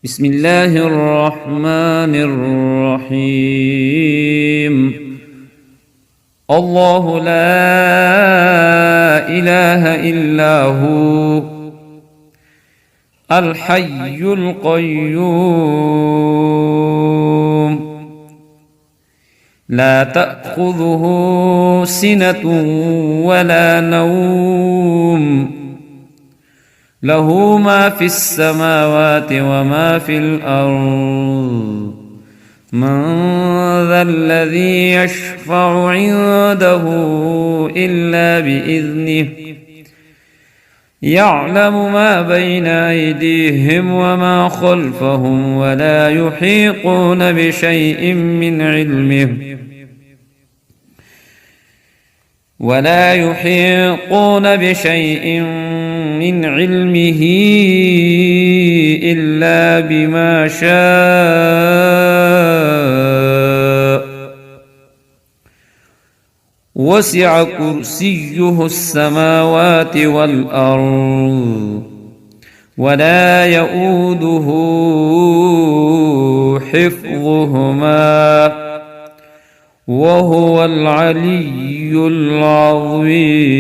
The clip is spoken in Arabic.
بسم الله الرحمن الرحيم. الله لا إله إلا هو الحي القيوم لا تأخذه سنة ولا نوم له ما في السماوات وما في الأرض من ذا الذي يشفع عنده إلا بإذنه يعلم ما بين أيديهم وما خلفهم ولا يحيطون بشيء من علمه إلا بما شاء وسع كرسيه السماوات والأرض ولا يؤوده حفظهما وهو العلي العظيم.